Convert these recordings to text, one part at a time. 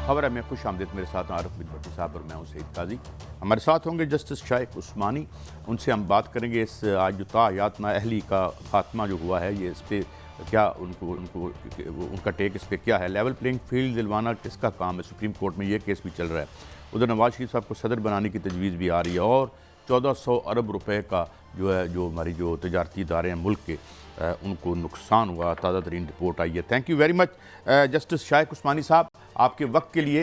खबर है मैं खुश आमदीद। मेरे साथ आरिफ बिन भट्टी साहब और मैं हूं सईद काजी। हमारे साथ होंगे जस्टिस शाइक उस्मानी। उनसे हम बात करेंगे इस आज जो तायात नाअहली का खात्मा जो हुआ है, ये इस पर क्या उनको उनको उनका टेक इस पर क्या है। लेवल प्लेइंग फील्ड दिलवाना किसका काम है? सुप्रीम कोर्ट में ये केस भी चल रहा है। उधर नवाज शरीफ साहब को सदर बनाने की तजवीज़ भी आ रही है और 1400 अरब रुपए का जो है, जो हमारी जो तजारती इदारे हैं मुल्क के, उनको नुकसान हुआ। ताज़ा तरीन रिपोर्ट आई है। Thank you very much justice Shaikh Usmani साहब आपके वक्त के लिए।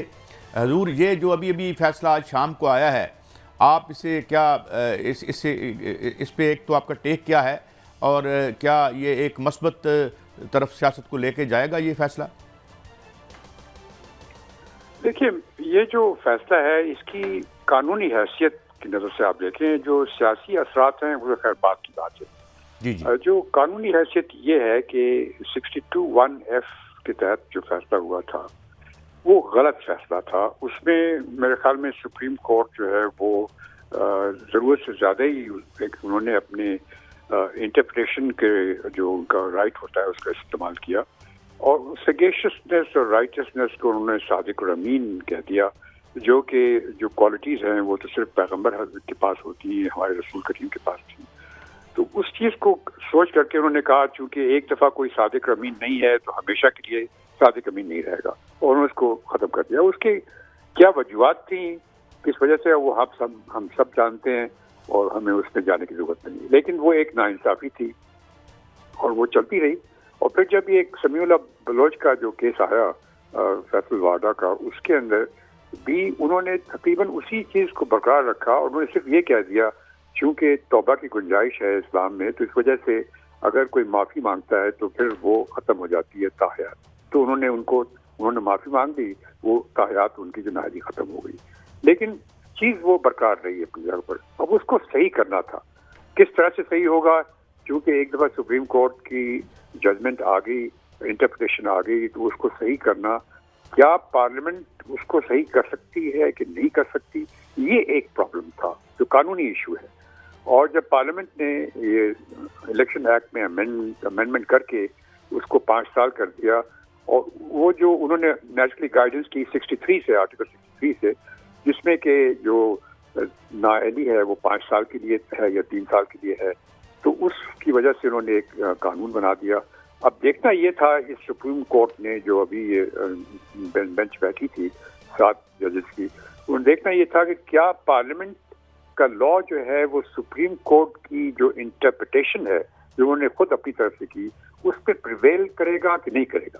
हजूर, ये जो अभी अभी फैसला आज शाम को आया है, आप इसे क्या इस पे एक तो आपका टेक क्या है और क्या ये एक मस्बत तरफ सियासत को लेके जाएगा ये फैसला? देखिए, ये जो फैसला है इसकी कानूनी हैसियत की नज़र से आप देखें, जो सियासी असरात हैं वो खैर बात की बात है। जी जी। जो कानूनी हैसियत ये है कि 62(1)(f के तहत जो फैसला हुआ था वो गलत फैसला था। उसमें मेरे ख्याल में सुप्रीम कोर्ट जो है वो ज़रूरत से ज़्यादा ही उन्होंने अपने इंटरप्रिटेशन के जो उनका राइट होता है उसका इस्तेमाल किया और सगेशियसनेस और राइटियसनेस को उन्होंने सादिक और अमीन कह दिया, जो कि जो क्वालिटीज़ हैं वो तो सिर्फ पैगंबर हज़रत के पास होती हैं, हमारे रसूल करीम के पास थी। तो उस चीज़ को सोच करके उन्होंने कहा चूंकि एक दफ़ा कोई सादिक अमीन नहीं है तो हमेशा के लिए सादिक अमीन नहीं रहेगा, और उन्होंने उसको ख़त्म कर दिया। उसकी क्या वजूहत थी, किस वजह से, वो हम सब जानते हैं और हमें उसमें जाने की ज़रूरत नहीं। लेकिन वो एक नाइंसाफ़ी थी और वो चलती रही। और फिर जब ये समीउल्लाह बलोच का जो केस आया फैसल वाडा का, उसके अंदर भी उन्होंने तकरीबन उसी चीज़ को बरकरार रखा और उन्होंने सिर्फ ये कह दिया चूँकि तौबा की गुंजाइश है इस्लाम में, तो इस वजह से अगर कोई माफ़ी मांगता है तो फिर वो ख़त्म हो जाती है ताहयात। तो उन्होंने माफ़ी मांग दी, वो ताहयात उनकी जो नाहली ख़त्म हो गई। लेकिन चीज़ वो बरकरार रही है अपनी जगह पर। अब उसको सही करना था। किस तरह से सही होगा? क्योंकि एक दफ़ा सुप्रीम कोर्ट की जजमेंट आ गई, इंटरप्रिटेशन आ गई, तो उसको सही करना, क्या पार्लियामेंट उसको सही कर सकती है कि नहीं कर सकती, ये एक प्रॉब्लम था जो कानूनी इशू है। और जब पार्लियामेंट ने ये इलेक्शन एक्ट में अमेंडमेंट करके उसको 5 साल कर दिया, और वो जो उन्होंने नेशनली गाइडेंस की 63 से, आर्टिकल 63 से, जिसमें कि जो नाअहली है वो 5 साल के लिए है या 3 साल के लिए है, तो उसकी वजह से उन्होंने एक कानून बना दिया। अब देखना ये था, इस सुप्रीम कोर्ट ने जो अभी ये बेंच बैठी थी 7 जजेस की, उन्हें देखना ये था कि क्या पार्लियामेंट का लॉ जो है वो सुप्रीम कोर्ट की जो इंटरप्रिटेशन है जो उन्होंने खुद अपनी तरफ से की, उस पर प्रिवेल करेगा कि नहीं करेगा।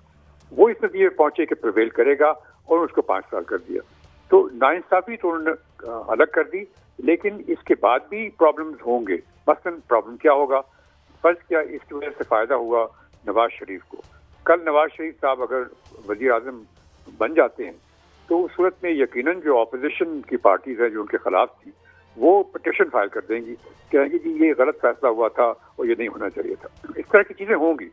वो इस नतीजे पहुंचे कि प्रिवेल करेगा और उसको 5 साल कर दिया। तो नाइंसाफी तो उन्होंने अलग कर दी, लेकिन इसके बाद भी प्रॉब्लम्स होंगे। मसलन प्रॉब्लम क्या होगा? फर्ज क्या इसकी वजह से फायदा हुआ नवाज शरीफ को। कल नवाज शरीफ साहब अगर वजीर आजम बन जाते हैं तो उस सूरत में यकीनन जो ऑपोजिशन की पार्टीज है जो उनके खिलाफ थी, वो पिटिशन फाइल कर देंगी, कहेंगे कि ये गलत फैसला हुआ था और ये नहीं होना चाहिए था। इस तरह की चीजें होंगी।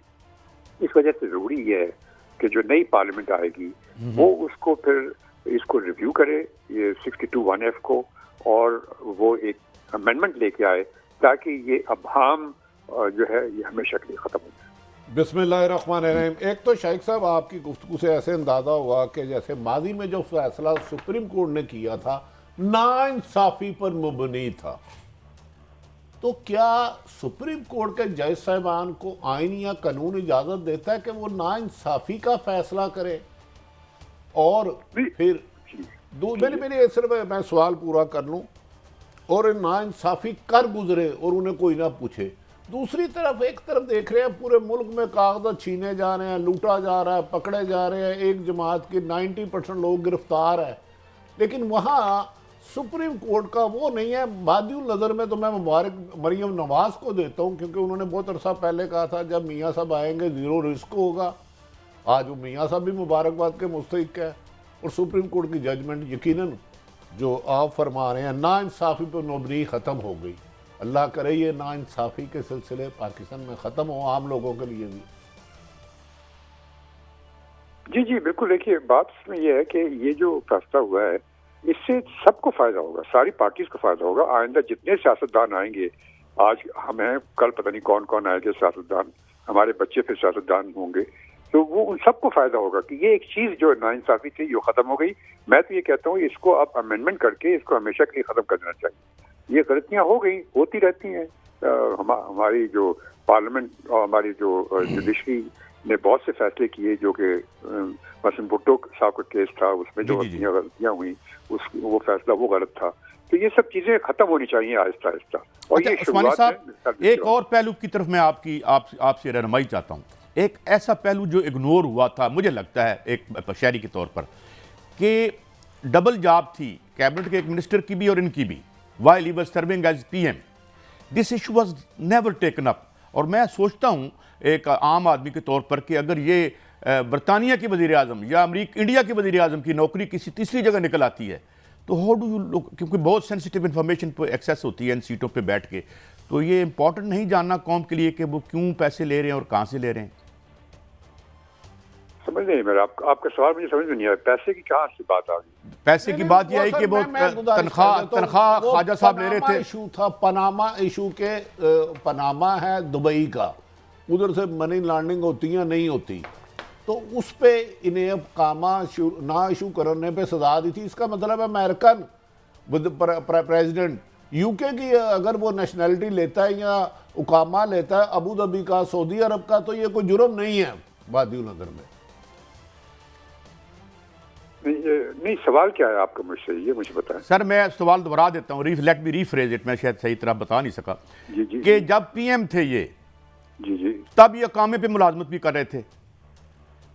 इस वजह से जरूरी ये है कि जो नई पार्लियामेंट आएगी वो उसको फिर इसको रिव्यू करे, ये 62(1)(f को, और वो एक अमेंडमेंट लेके आए ताकि ये अभाम जो है ये हमेशा के लिए खत्म हो जाए। बिस्मिल्लाहिर्रहमानिर्रहीम। एक तो शाइक साहब आपकी गुफ्तगू से ऐसे अंदाजा हुआ कि जैसे माजी में जो फैसला सुप्रीम कोर्ट ने किया था नाइंसाफी पर मुबनी था, तो क्या सुप्रीम कोर्ट के जज साहिबान को आईन या कानून इजाजत देता है कि वो नाइंसाफी का फैसला करे? और फिर मेरे सिर्फ मैं सवाल पूरा कर लूं, और नाइंसाफी कर गुजरे और उन्हें कोई ना पूछे। दूसरी तरफ एक तरफ देख रहे हैं पूरे मुल्क में कागजात छीने जा रहे हैं, लूटा जा रहा है, पकड़े जा रहे हैं, एक जमात के 90% लोग गिरफ्तार है, लेकिन वहाँ सुप्रीम कोर्ट का वो नहीं है। बादियुल नज़र में तो मैं मुबारक मरीम नवाज को देता हूँ, क्योंकि उन्होंने बहुत अरसा पहले कहा था जब मियाँ साहब आएंगे ज़ीरो रिस्क होगा। आज वो मियाँ साहब भी मुबारकबाद के मुस्तहिक है, और सुप्रीम कोर्ट की जजमेंट यकीनन जो आप फरमा रहे हैं नाइंसाफ़ी पर मुबनी ख़त्म हो गई। अल्लाह करे ये नाइंसाफ़ी के सिलसिले पाकिस्तान में ख़त्म हो, आम लोगों के लिए भी। जी जी बिल्कुल। देखिए, बात इसमें यह है कि ये जो फैसला हुआ है इससे सबको फायदा होगा, सारी पार्टीज को फायदा होगा। आइंदा जितने सियासतदान आएंगे, आज हम हैं, कल पता नहीं कौन कौन आएंगे सियासतदान, हमारे बच्चे फिर सियासतदान होंगे, तो वो उन सबको फायदा होगा कि ये एक चीज जो नाइंसाफी थी ये खत्म हो गई। मैं तो ये कहता हूँ इसको अब अमेंडमेंट करके इसको हमेशा के लिए खत्म कर देना चाहिए। ये गलतियां हो गई, होती रहती हैं। हमारी जो पार्लियामेंट और हमारी जो जुडिशरी ने बहुत से फैसले किए जो कि मसलन भुट्टो साहब का केस था, उसमें जो गलतियां हुई वो फैसला वो गलत था। तो ये सब चीजें खत्म होनी चाहिए आहिस्ता आहिस्ता। और अच्छा, ये उस्मानी साहब, है एक और पहलू की तरफ मैं आपसे रहनुमाई चाहता हूँ। एक ऐसा पहलू जो इग्नोर हुआ था, मुझे लगता है एक शहरी के तौर पर, कि डबल जॉब थी कैबिनेट के एक मिनिस्टर की भी और इनकी भी, while he was serving as PM. This issue was never taken up. और मैं सोचता हूँ एक आम आदमी के तौर पर कि अगर ये बरतानिया के वज़ीर आज़म या इंडिया के वज़ीर आज़म की नौकरी किसी तीसरी जगह निकल आती है तो हाउ डू यू लुक, क्योंकि बहुत सेंसिटिव इन्फॉर्मेशन पर एक्सेस होती है इन सीटों पे बैठ के, तो ये इंपॉर्टेंट नहीं जानना कौम के लिए कि वो क्यों पैसे ले रहे हैं और कहाँ से ले रहे हैं? समझ नहीं मेरा आपका सवाल मुझे समझ में नहीं आया। पैसे की कहाँ से बात आ गई? पैसे की बात यह है कि वो तनख्वाह ख्वाजा साहब ले रहे थे। इशू था पनामा इशू के, पनामा है दुबई का, उधर से मनी लॉन्ड्रिंग होती या नहीं होती, तो उस पे इन्हें अब कामा ना इशू करने पे सजा दी थी। इसका मतलब अमेरिकन प्रेसिडेंट यूके की अगर वो नेशनैलिटी लेता है या उकामा लेता है अबू धाबी का, सऊदी अरब का, तो ये कोई जुर्म नहीं है वादियुल नदर में। नहीं, सवाल क्या है आपका मुझसे, ये मुझे बताएं। सर मैं सवाल दोहरा देता हूँ, लेट मी रीफ्रेज इट, मैं शायद सही तरह बता नहीं सका। जी जी कि जब पीएम थे ये, जी जी, तब ये कामे पे मुलाजमत भी कर रहे थे,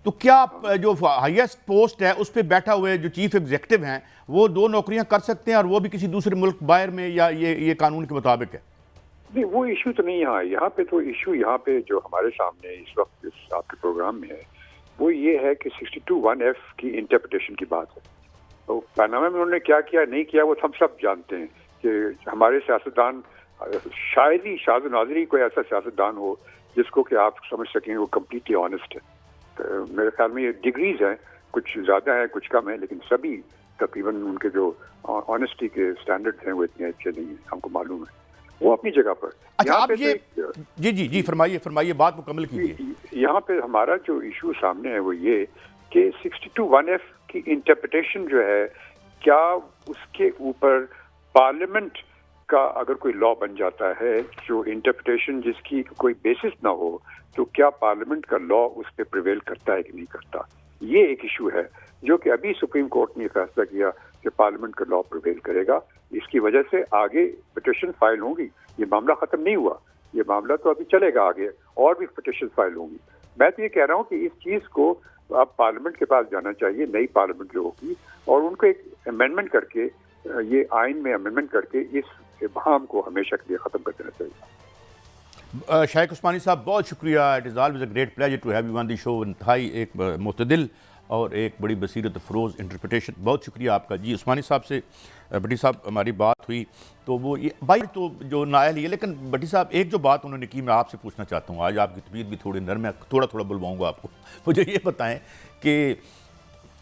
तो क्या जो हाईएस्ट पोस्ट है उस पर बैठा हुए जो चीफ एग्जीक्यूटिव हैं वो दो नौकरियां कर सकते हैं और वो भी किसी दूसरे मुल्क बाहर में, या ये कानून के मुताबिक है? नहीं, वो इशू तो नहीं यहाँ पे तो इशू यहाँ पे जो हमारे सामने इस वक्त इस आपके प्रोग्राम में है वो ये है कि 62(1)(f की इंटरप्रिटेशन की बात है। तो पनामा में उन्होंने क्या किया नहीं किया वो हम सब जानते हैं कि हमारे सियासतदान, शायद ही शायद नाज़री कोई ऐसा सियासतदान हो जिसको कि आप समझ सकें वो कम्प्लीटली ऑनेस्ट है। तो मेरे ख्याल में ये डिग्रीज हैं, कुछ ज़्यादा है कुछ कम है, लेकिन सभी तकरीबन उनके जो ऑनेस्टी के स्टैंडर्ड हैं वो इतने अच्छे नहीं हैं, हमको मालूम है, वो अपनी जगह पर। अच्छा, आप ये जी फरमाइए बात मुकम्मल कीजिए। यहाँ पे हमारा जो इशू सामने है वो ये कि 62(1)(f की इंटरप्रिटेशन जो है, क्या उसके ऊपर पार्लियामेंट का अगर कोई लॉ बन जाता है जो इंटरप्रिटेशन जिसकी कोई बेसिस ना हो, तो क्या पार्लियामेंट का लॉ उस पर प्रिवेल करता है कि नहीं करता? ये एक इशू है जो कि अभी सुप्रीम कोर्ट ने फैसला किया कि पार्लियामेंट का लॉ प्रिवेल करेगा। इसकी वजह से आगे पिटीशन फाइल होंगी। ये मामला खत्म नहीं हुआ, ये मामला तो अभी चलेगा आगे, और भी पिटीशन फाइल होंगी। मैं तो ये कह रहा हूँ कि इस चीज को अब पार्लियामेंट के पास जाना चाहिए, नई पार्लियामेंट जो होगी, और उनको एक अमेंडमेंट करके, ये आइन में अमेंडमेंट करके इस इबहम को हमेशा के लिए खत्म कर देना चाहिए। शाइख उस्मानी साहब बहुत शुक्रिया। It is always a great pleasure to have you on the show. इंतहाई एक मुतदिल और एक बड़ी बसीरत फरोज़ इंटरप्रिटेशन, बहुत शुक्रिया आपका जी। उस्मानी साहब से भट्टी साहब हमारी बात हुई तो वो ये भाई तो जो नायल है, लेकिन भट्टी साहब एक जो बात उन्होंने की मैं आपसे पूछना चाहता हूँ। आज आपकी तबीयत भी थोड़ी नरम है, थोड़ा थोड़ा बुलवाऊँगा आपको। मुझे ये बताएं कि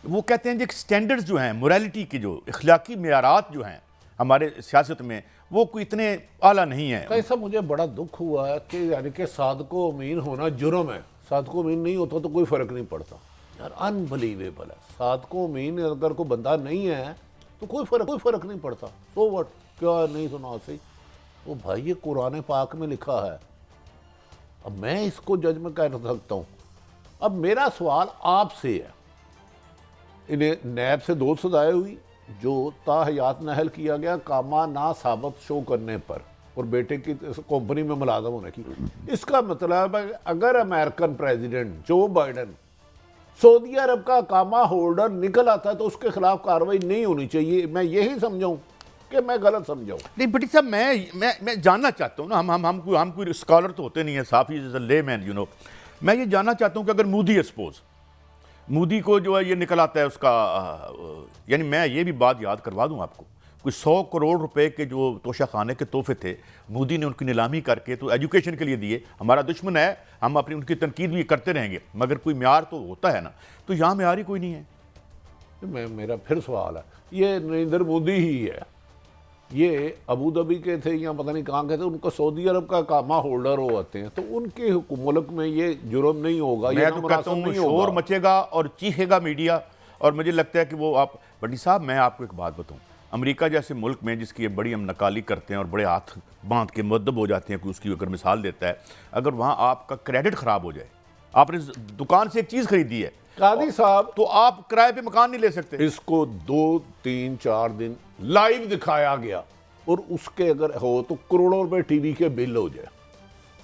वो कहते हैं जो स्टैंडर्ड्स जो हैं, मोरालिटी के जो अखलाकी मेयारात जो हैं हमारे सियासत में, वो कोई इतने आला नहीं है। कैसा मुझे बड़ा दुख हुआ है कि यानी कि सादको अमीन होना जुर्म है, सादको अमीन नहीं होता तो कोई फ़र्क नहीं पड़ता यार। अनबिलीवेबल है। सादको अमीन अगर कोई बंदा नहीं है तो कोई फ़र्क नहीं पड़ता। तो व्हाट, क्या नहीं सुना सही? तो भाई ये कुरान पाक में लिखा है, अब मैं इसको जज में कह सकता हूँ। अब मेरा सवाल आपसे है, इन्हें नैब से 2 सजाएं हुई जो ताहयात नहल किया गया कामा ना साबित शो करने पर और बेटे की कंपनी में मुलाजम होने की। इसका मतलब है अगर अमेरिकन प्रेसिडेंट जो बाइडन सऊदी अरब का कामा होल्डर निकल आता है तो उसके खिलाफ कार्रवाई नहीं होनी चाहिए। मैं यही समझाऊं कि मैं गलत समझाऊं? नहीं भट्टी साहब, मैं जानना चाहता हूँ ना, हम कोई स्कॉलर तो होते नहीं है, Safi is a layman you know. मैं ये जानना चाहता हूँ कि अगर मोदी है, सपोज मोदी को जो है ये निकल आता है उसका, यानी मैं ये भी बात याद करवा दूं आपको, कोई 100 करोड़ रुपए के जो तोशा खाने के तोहफे थे मोदी ने उनकी नीलामी करके तो एजुकेशन के लिए दिए। हमारा दुश्मन है, हम अपनी उनकी तनकीद भी करते रहेंगे, मगर कोई म्यार तो होता है ना, तो यहाँ म्यार ही कोई नहीं है। मेरा फिर सवाल है, ये नरेंद्र मोदी ही है ये अबू धाबी के थे या पता नहीं कहाँ के थे, उनको सऊदी अरब का कामा होल्डर हो आते हैं, तो उनके मुल्क में ये जुर्म नहीं होगा, ये मैं तो कहता नामुनासिब हूँ नहीं शोर होगा। मचेगा और चीखेगा मीडिया, और मुझे लगता है कि वो आप भट्टी साहब, मैं आपको एक बात बताऊँ, अमेरिका जैसे मुल्क में जिसकी ये बड़ी हम नकाली करते हैं और बड़े हाथ बांध के मुअद्दब हो जाते हैं, कोई उसकी अगर मिसाल देता है, अगर वहाँ आपका क्रेडिट ख़राब हो जाए, आपने दुकान से एक चीज़ खरीदी है कादी साहब, तो आप किराए पे मकान नहीं ले सकते। इसको 2, 3, 4 दिन लाइव दिखाया गया और उसके अगर हो तो करोड़ों रुपए टीवी के बिल हो जाए,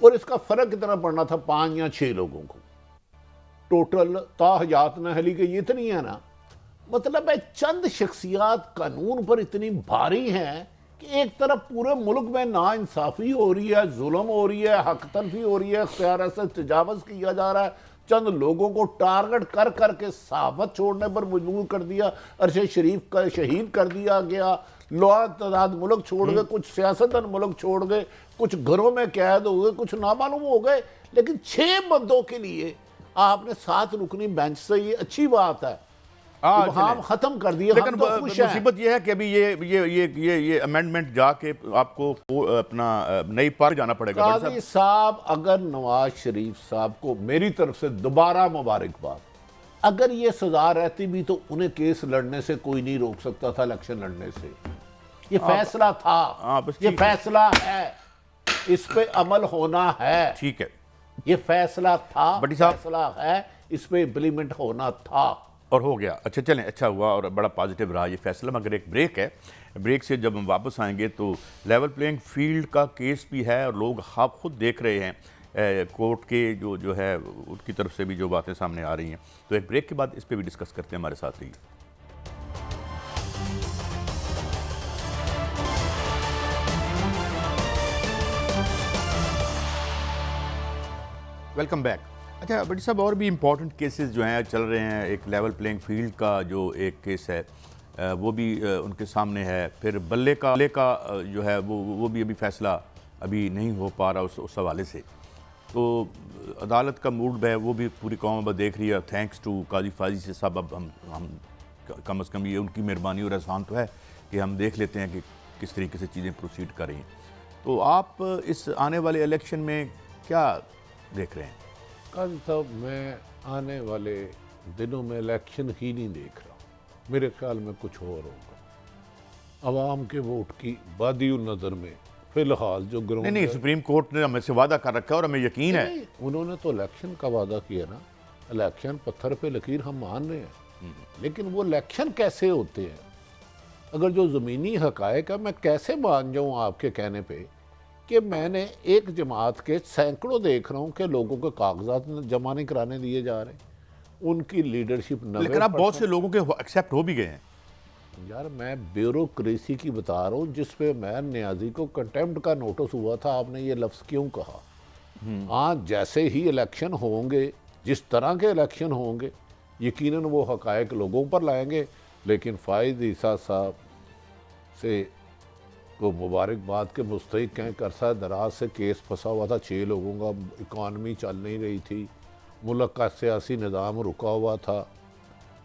और इसका फर्क कितना पड़ना था 5 या 6 लोगों को, टोटल ताहयात नहली के ये इतनी है ना। मतलब है चंद शख्सियात कानून पर इतनी भारी हैं कि एक तरफ पूरे मुल्क में नाइंसाफी हो रही है, जुल्म हो रही है, हक तलफी हो रही है, इख्तियार से तजावज़ किया जा रहा है, चंद लोगों को टारगेट कर करके सहाफत छोड़ने पर मजबूर कर दिया, अरशद शरीफ का शहीद कर दिया गया, तादाद मुल्क छोड़ गए, कुछ सियासतदान मुल्क छोड़ गए, कुछ घरों में कैद हो गए, कुछ नामालूम हो गए, लेकिन 6 बंदों के लिए आपने 7 रुकनी बेंच से, ये अच्छी बात है, हम खत्म कर दिए, लेकिन हम तो खुश हैं। मुसीबत यह है कि अभी ये अमेंडमेंट जाके आपको अपना नई पार जाना पड़ेगा। काजी साहब, अगर नवाज शरीफ साहब को मेरी तरफ से दोबारा मुबारकबाद, अगर ये सजा रहती भी तो उन्हें केस लड़ने से कोई नहीं रोक सकता था, इलेक्शन लड़ने से। ये फैसला था, ये फैसला है, इस पे अमल होना है, ठीक है, ये फैसला था, साहब, फैसला है, इस पे इम्प्लीमेंट होना था और हो गया। अच्छा चलें, अच्छा हुआ और बड़ा पॉजिटिव रहा ये फैसला। मगर एक ब्रेक है, ब्रेक से जब हम वापस आएंगे तो लेवल प्लेइंग फील्ड का केस भी है और लोग आप खुद देख रहे हैं कोर्ट के जो है उनकी तरफ से भी जो बातें सामने आ रही हैं। तो एक ब्रेक के बाद इस पर भी डिस्कस करते हैं, हमारे साथ रहिए। Welcome back. अच्छा भट्टी साहब, और भी इम्पॉर्टेंट केसेस जो हैं चल रहे हैं। एक लेवल प्लेइंग फील्ड का जो एक केस है वो भी उनके सामने है, फिर बल्ले का जो है वो भी अभी फैसला अभी नहीं हो पा रहा उस हवाले से। तो अदालत का मूड है वो भी पूरी कौम अब देख रही है। थैंक्स टू काजी फाजी से साहब, अब हम कम अज़ कम ये उनकी मेहरबानी और एहसान तो है कि हम देख लेते हैं कि किस तरीके से चीज़ें प्रोसीड कर रही हैं। तो आप इस आने वाले इलेक्शन में क्या देख रहे हैं? काजी साहब, मैं आने वाले दिनों में इलेक्शन ही नहीं देख रहा, मेरे ख्याल में कुछ और होगा। अवाम के वोट की बादी नज़र में फिलहाल जो ग्राउंड नहीं, सुप्रीम कोर्ट ने हमें से वादा कर रखा है और हमें यकीन है। उन्होंने तो इलेक्शन का वादा किया ना, इलेक्शन पत्थर पे लकीर हम मान रहे हैं, लेकिन वो इलेक्शन कैसे होते हैं? अगर जो ज़मीनी हकायक है, मैं कैसे मान जाऊँ आपके कहने पे कि मैंने एक जमात के सैकड़ों देख रहा हूँ कि लोगों के कागजात जमा नहीं कराने दिए जा रहे, उनकी लीडरशिप, लेकिन अब बहुत से लोगों के एक्सेप्ट हो भी गए हैं। यार मैं ब्यूरोक्रेसी की बता रहा हूँ, जिस पे मैं न्याजी को कंटेम्प्ट का नोटिस हुआ था, आपने ये लफ्ज़ क्यों कहा? हाँ, जैसे ही इलेक्शन होंगे, जिस तरह के इलेक्शन होंगे, यकीनन वो हकायक लोगों पर लाएंगे। लेकिन फ़ाइज़ ईसा साहब से को मुबारकबाद के मुस्तहिक हैं। अरसा दराज से केस फंसा हुआ था 6 लोगों का, इकॉनमी चल नहीं रही थी, मुल्क का सियासी निज़ाम रुका हुआ था,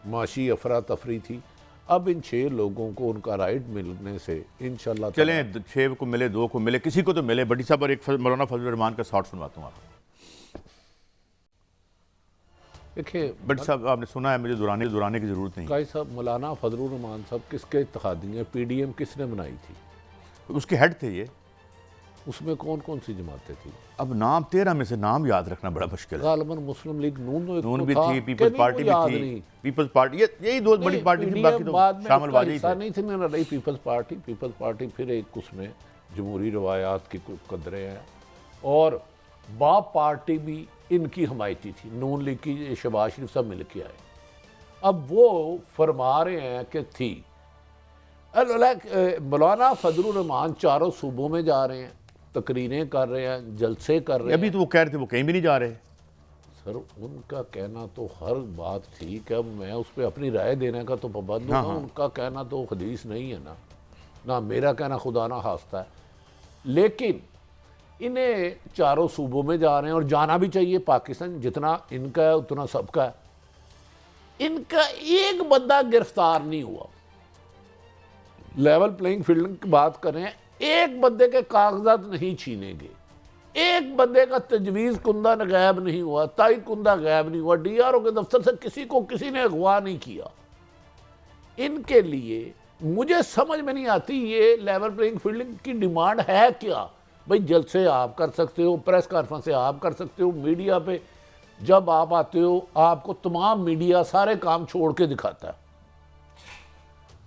माशी अफरा तफरी थी। अब इन 6 लोगों को उनका राइट मिलने से इंशाल्लाह चलें, 6 को मिले, 2 को मिले, किसी को तो मिले। भट्टी साहब, और एक मौलाना फजल रहमान का शॉट सुनवाता हूँ आपको। देखिए भट्टी साहब, आपने सुना है, मुझे दुराने की जरूरत नहीं। काजी साहब, मौलाना फजल रहमान साहब किसके इत्तेहादी हैं? PDM किसने बनाई थी? उसके हेड थे ये। उसमें कौन कौन सी जमातें थी? अब नाम 13 में से नाम याद रखना बड़ा मुश्किल है। गालिबन मुस्लिम लीग नून भी थी, पीपल्स पार्टी भी थी, पीपल्स पार्टी, यही 2 बड़ी पार्टी थी, बाकी तो शामिल वाजी थे। नहीं थी ना रही पीपल्स पार्टी फिर एक उसमें जमहूरी रवायात की कदरें हैं, और बाप पार्टी भी इनकी हमायती थी, नून लीग की शहबाज शरीफ साहब मिल के आए। अब वो फरमा रहे हैं कि थी। मौलाना फजल रहमान 4 सूबों में जा रहे हैं, तकरीरें कर रहे हैं, जलसे कर रहे हैं। अभी तो वो कह रहे थे वो कहीं भी नहीं जा रहे। सर, उनका कहना तो हर बात ठीक है, मैं उस पर अपनी राय देने का तो पाबंद हूँ। उनका कहना तो हदीस नहीं है ना मेरा कहना खुदा ना खास्ता है। लेकिन इन्हें 4 सूबों में जा रहे हैं और जाना भी चाहिए। पाकिस्तान जितना इनका है उतना सबका है। इनका एक बंदा गिरफ्तार नहीं हुआ, लेवल प्लेइंग फील्ड की बात करें, एक बंदे के कागजात नहीं छीनेंगे, एक बंदे का तजवीज़ कुंदा गायब नहीं हुआ, ताइद कुंदा गायब नहीं हुआ, डीआरओ के दफ्तर से किसी ने अगवा नहीं किया। इनके लिए मुझे समझ में नहीं आती ये लेवल प्लेइंग फील्ड की डिमांड है क्या। भाई जलसे आप कर सकते हो, प्रेस कॉन्फ्रेंस आप कर सकते हो, मीडिया पे जब आप आते हो आपको तमाम मीडिया सारे काम छोड़ के दिखाता है,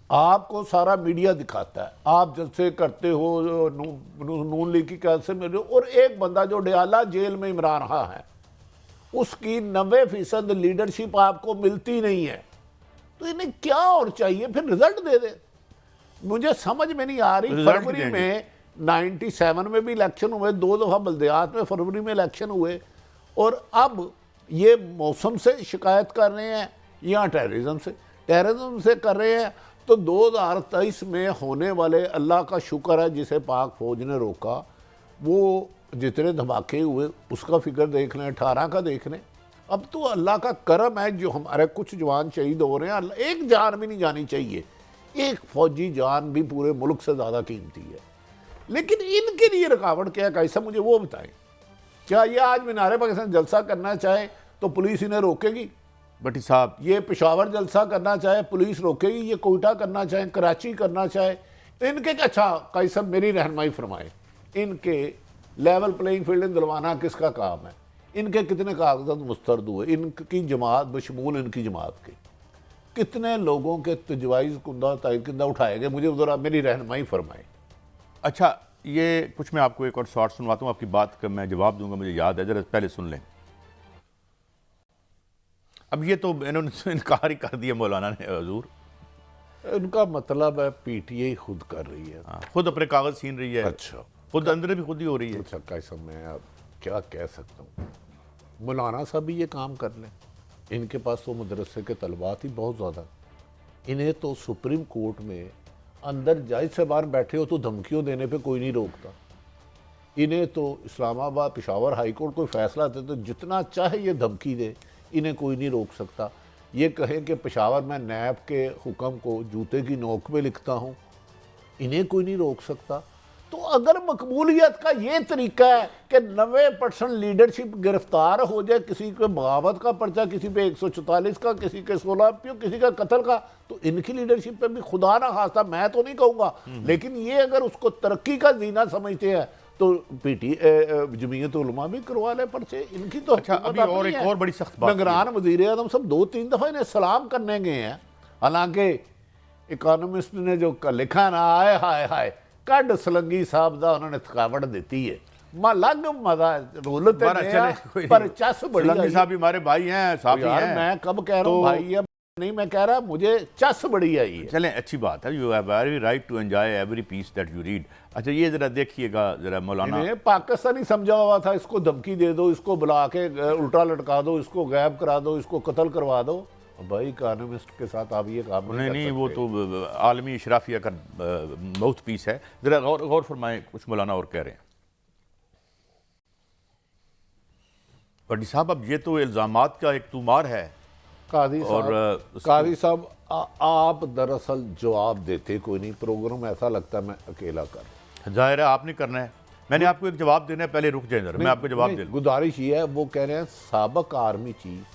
आपको सारा मीडिया दिखाता है, आप जलसे करते हो, नून लीग की कैद से मिल रहे हो, और एक बंदा जो डयाला जेल में इमरान रहा है उसकी 90% लीडरशिप आपको मिलती नहीं है। तो इन्हें क्या और चाहिए, फिर रिजल्ट दे दे। मुझे समझ में नहीं आ रही। फरवरी में 97 में भी इलेक्शन हुए, 2 दफ़ा बल्दियात में फरवरी में इलेक्शन हुए, और अब ये मौसम से शिकायत कर रहे हैं या टेररिज्म से कर रहे हैं। तो 2023 में होने वाले, अल्लाह का शुक्र है जिसे पाक फौज ने रोका, वो जितने धमाके हुए उसका फिक्र देख लें, 18 का देख लें। अब तो अल्लाह का करम है जो हमारे कुछ जवान शहीद हो रहे हैं, एक जान भी नहीं जानी चाहिए, एक फौजी जान भी पूरे मुल्क से ज़्यादा कीमती है। लेकिन इनके लिए रुकावट क्या है, कैसा मुझे वो बताएं। क्या ये आज मीनार पाकिस्तान जलसा करना चाहे तो पुलिस इन्हें रोकेगी? भट्टी साहब, ये पेशावर जलसा करना चाहे पुलिस रोकेगी, ये कोयटा करना चाहे, कराची करना चाहे, इनके अच्छा कैसा मेरी रहनुमाई फरमाए, इनके लेवल प्लेइंग फील्ड दिलवाना किसका काम है? इनके कितने कागजात मुस्तरद हुए? इनकी जमात बशमूल इनकी जमात के कितने लोगों के तजवाइज़ कुंदा ताइद कुंदा उठाए गए? मुझे उधर मेरी रहनुमाई फरमाए। अच्छा, ये कुछ मैं आपको एक और शॉर्ट सुनवाता हूँ, आपकी बात का मैं जवाब दूंगा, मुझे याद है, जरा पहले सुन लें। अब ये तो इन्होंने तो इनकार ही कर दिया मौलाना ने हजूर। इनका मतलब है पीटीआई खुद कर रही है। खुद अपने कागज छीन रही है। अच्छा, खुद अंदर भी खुद ही हो रही है। अच्छा, कैसा मैं अब क्या कह सकता हूँ? मौलाना साहब भी ये काम कर लें, इनके पास तो मदरसे के तलबात ही बहुत ज़्यादा। इन्हें तो सुप्रीम कोर्ट में अंदर जज से बाहर बैठे हो तो धमकियों देने पे कोई नहीं रोकता। इन्हें तो इस्लामाबाद पेशावर हाई कोर्ट कोई फैसला दे तो जितना चाहे ये धमकी दे, इन्हें कोई नहीं रोक सकता। ये कहें कि पेशावर में नैब के हुक्म को जूते की नोक पे लिखता हूँ, इन्हें कोई नहीं रोक सकता। तो अगर मकबूलियत का ये तरीका है कि 90% लीडरशिप गिरफ्तार हो जाए, किसी के बगावत का पर्चा, किसी पे 144 का, किसी के 16 पे, किसी का कत्ल का, तो इनकी लीडरशिप पे भी खुदा ना खास्ता, मैं तो नहीं कहूँगा, लेकिन ये अगर उसको तरक्की का जीना समझते हैं तो जमीयत उलमा भी करवा ले पर्चे। इनकी तो अच्छा, अभी और एक और बड़ी सख्त बात, निगरान वज़ीर आज़म सब 2-3 दफ़ा इन्हें सलाम करने गए हैं। हालांकि इकोनॉमिस्ट ने जो लिखा ना, आए हाय हाय कड सलंगी साहब दा उन्होंने थकावट देती है, लग मजा रोल पर चस बड़ी। सलंगी साहब भी हमारे भाई हैं, साथी हैं। मैं कब कह रहा हूँ भाई है नहीं, मैं कह रहा मुझे चस बड़ी आई है। चलें, अच्छी बात है, you have every right to enjoy every piece that you read. अच्छा, ये जरा देखिएगा जरा मौलाना, पाकिस्तानी समझा हुआ था, इसको धमकी दे दो, इसको बुला के उल्टा लटका दो, इसको गायब करा दो, इसको कत्ल करवा दो। भाई इकोनॉमिस्ट के साथ आप ये काम नहीं, वो तो आलमी इशराफिया का माउथ पीस है। जरा गौर फरमाएं, कुछ मौलाना और कह रहे हैं। भट्टी साहब, अब ये तो इल्ज़ामात का एक तुमार है। कादी साहब आप दरअसल जवाब देते कोई नहीं, प्रोग्राम ऐसा लगता है मैं अकेला कर। जाहिर है आप नहीं करना है, मैंने आपको एक जवाब देना है, पहले रुक जाए जरा, मैं आपको जवाब दे। गुजारिश ये है, वो कह रहे हैं साबिक आर्मी चीफ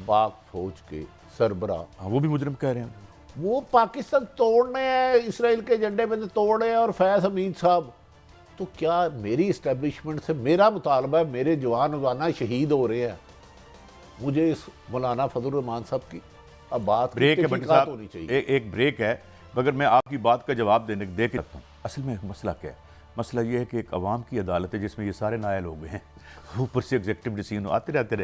पाक फौज के सरबरा, वो भी मुजरिम कह रहे हैं, वो पाकिस्तान तोड़ने हैं, इसराइल के झंडे में तोड़े हैं, और फैज़ हमीद साहब। तो क्या मेरी इस्टेब्लिशमेंट से मेरा मुतालबा है, मेरे जवान रोजाना शहीद हो रहे हैं, मुझे इस मौलाना फजल रहमान साहब की अब बात ब्रेक है भट्टी साहब, होनी चाहिए। एक ब्रेक है, मगर मैं आपकी बात का जवाब दे के रखता हूँ। असल में मसला क्या है? मसला ये है कि एक अवाम की अदालत है जिसमें ये सारे नायल हो गए हैं, ऊपर से एग्जीक्यूटिव डिसीजन आते रहते,